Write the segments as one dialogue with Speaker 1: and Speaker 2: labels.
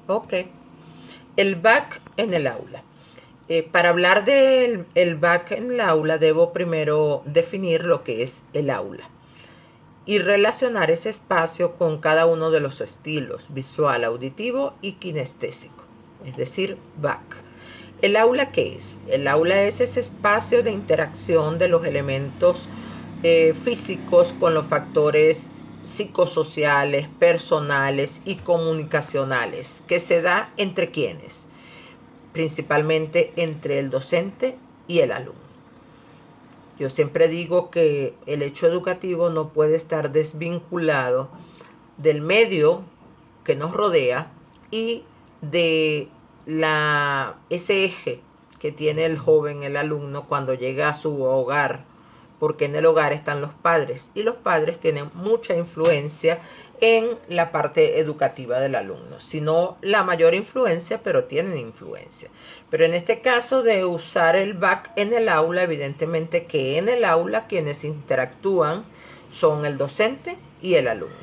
Speaker 1: Ok. El back en el aula. Para hablar del el back en el aula, debo primero definir lo que es el aula y relacionar ese espacio con cada uno de los estilos, visual, auditivo y kinestésico, es decir, back. ¿El aula qué es? El aula es ese espacio de interacción de los elementos físicos con los factores psicosociales, personales y comunicacionales que se da entre quienes, principalmente entre el docente y el alumno. Yo siempre digo que el hecho educativo no puede estar desvinculado del medio que nos rodea y de ese eje que tiene el joven, el alumno, cuando llega a su hogar, porque en el hogar están los padres y los padres tienen mucha influencia en la parte educativa del alumno, si no la mayor influencia, pero tienen influencia. Pero en este caso de usar el back en el aula, evidentemente que en el aula quienes interactúan son el docente y el alumno.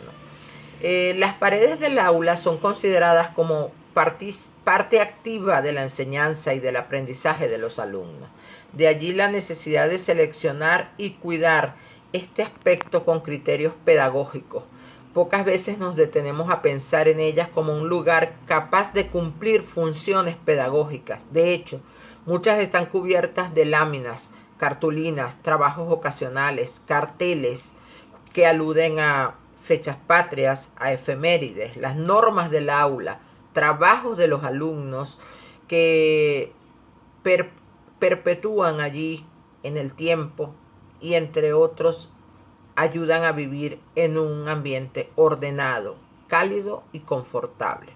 Speaker 1: Las paredes del aula son consideradas como parte activa de la enseñanza y del aprendizaje de los alumnos. De allí la necesidad de seleccionar y cuidar este aspecto con criterios pedagógicos. Pocas veces nos detenemos a pensar en ellas como un lugar capaz de cumplir funciones pedagógicas. De hecho, muchas están cubiertas de láminas, cartulinas, trabajos ocasionales, carteles que aluden a fechas patrias, a efemérides, las normas del aula, trabajos de los alumnos que per perpetúan allí en el tiempo y entre otros ayudan a vivir en un ambiente ordenado, cálido y confortable.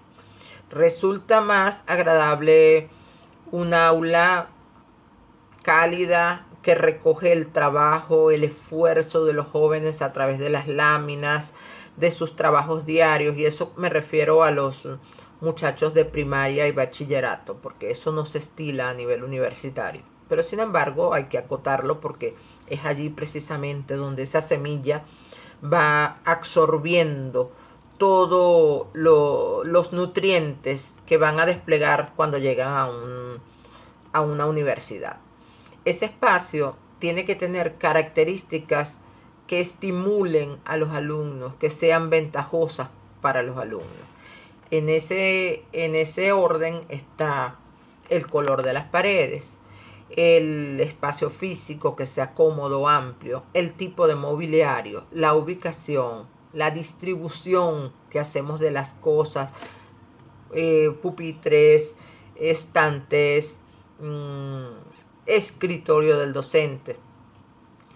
Speaker 1: Resulta más agradable un aula cálida que recoge el trabajo, el esfuerzo de los jóvenes a través de las láminas, de sus trabajos diarios, y eso me refiero a los muchachos de primaria y bachillerato, porque eso no se estila a nivel universitario. Pero sin embargo hay que acotarlo porque es allí precisamente donde esa semilla va absorbiendo todos los nutrientes que van a desplegar cuando llegan a una universidad. Ese espacio tiene que tener características que estimulen a los alumnos, que sean ventajosas para los alumnos. En ese orden está el color de las paredes, el espacio físico que sea cómodo, amplio, el tipo de mobiliario, la ubicación, la distribución que hacemos de las cosas, pupitres, estantes, escritorio del docente.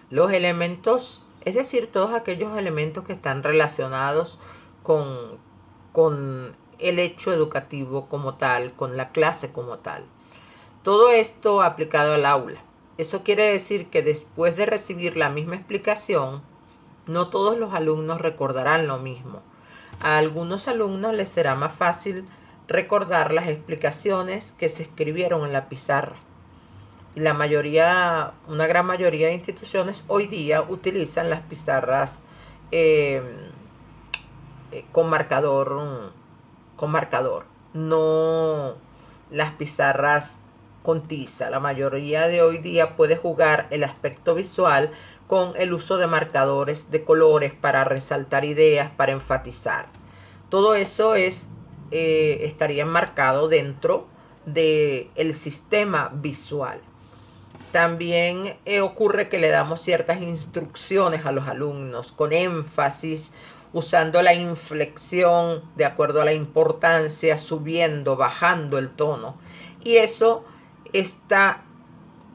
Speaker 1: Los elementos, es decir, todos aquellos elementos que están relacionados con, con el hecho educativo como tal, con la clase como tal. Todo esto aplicado al aula. Eso quiere decir que después de recibir la misma explicación, no todos los alumnos recordarán lo mismo. A algunos alumnos les será más fácil recordar las explicaciones que se escribieron en la pizarra. Y una gran mayoría de instituciones hoy día utilizan las pizarras eh, con marcador, no las pizarras con tiza. La mayoría de hoy día puede jugar el aspecto visual con el uso de marcadores de colores para resaltar ideas, para enfatizar. Todo eso estaría enmarcado dentro del sistema visual. También ocurre que le damos ciertas instrucciones a los alumnos con énfasis, usando la inflexión de acuerdo a la importancia, subiendo, bajando el tono. Y eso está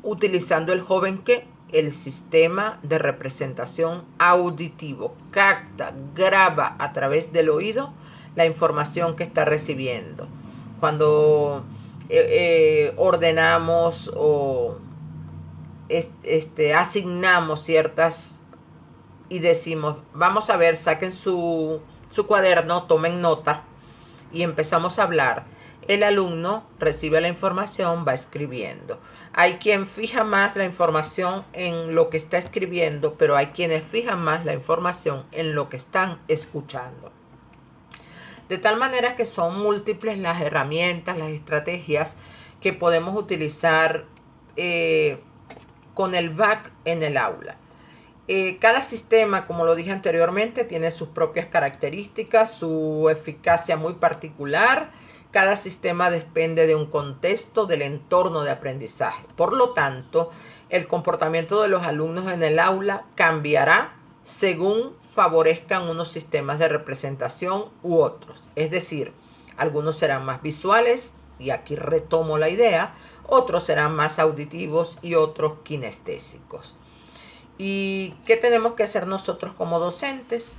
Speaker 1: utilizando el joven que el sistema de representación auditivo capta, graba a través del oído la información que está recibiendo. Cuando ordenamos o asignamos ciertas y decimos, vamos a ver, saquen su cuaderno, tomen nota y empezamos a hablar. El alumno recibe la información, va escribiendo. Hay quien fija más la información en lo que está escribiendo, pero hay quienes fijan más la información en lo que están escuchando. De tal manera que son múltiples las herramientas, las estrategias que podemos utilizar con el back en el aula. Cada sistema, como lo dije anteriormente, tiene sus propias características, su eficacia muy particular. Cada sistema depende de un contexto, del entorno de aprendizaje. Por lo tanto, el comportamiento de los alumnos en el aula cambiará según favorezcan unos sistemas de representación u otros. Es decir, algunos serán más visuales, y aquí retomo la idea, otros serán más auditivos y otros kinestésicos. ¿Y qué tenemos que hacer nosotros como docentes?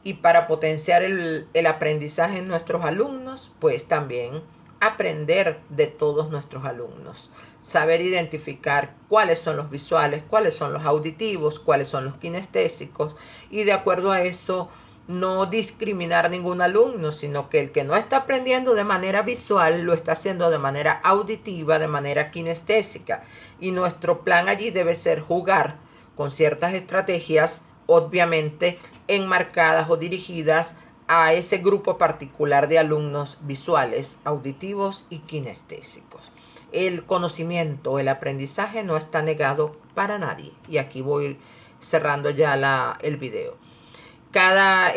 Speaker 1: Y para potenciar el aprendizaje en nuestros alumnos, pues también aprender de todos nuestros alumnos. Saber identificar cuáles son los visuales, cuáles son los auditivos, cuáles son los kinestésicos. Y de acuerdo a eso, no discriminar a ningún alumno, sino que el que no está aprendiendo de manera visual, lo está haciendo de manera auditiva, de manera kinestésica. Y nuestro plan allí debe ser jugar con ciertas estrategias, obviamente enmarcadas o dirigidas a ese grupo particular de alumnos visuales, auditivos y kinestésicos. El conocimiento, el aprendizaje no está negado para nadie. Y aquí voy cerrando ya el video. Cada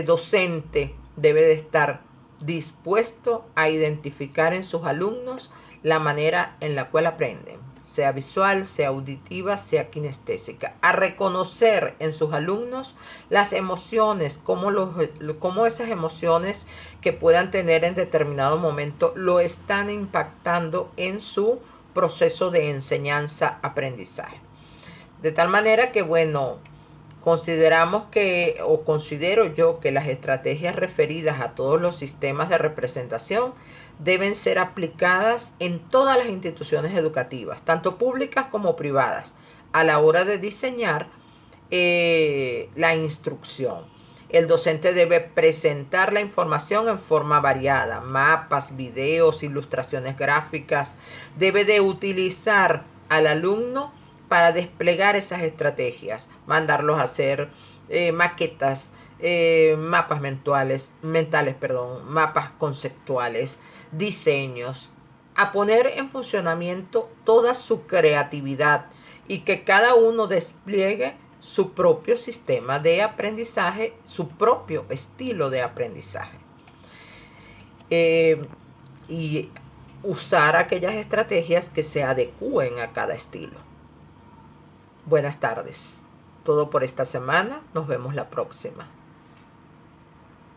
Speaker 1: docente debe de estar dispuesto a identificar en sus alumnos la manera en la cual aprenden, sea visual, sea auditiva, sea kinestésica, a reconocer en sus alumnos las emociones, cómo esas emociones que puedan tener en determinado momento lo están impactando en su proceso de enseñanza-aprendizaje. De tal manera que, bueno, considero yo que las estrategias referidas a todos los sistemas de representación deben ser aplicadas en todas las instituciones educativas, tanto públicas como privadas, a la hora de diseñar la instrucción. El docente debe presentar la información en forma variada, mapas, videos, ilustraciones gráficas. Debe de utilizar al alumno para desplegar esas estrategias, mandarlos a hacer maquetas, mapas mapas conceptuales, diseños, a poner en funcionamiento toda su creatividad y que cada uno despliegue su propio sistema de aprendizaje, su propio estilo de aprendizaje. Y usar aquellas estrategias que se adecúen a cada estilo. Buenas tardes. Todo por esta semana. Nos vemos la próxima.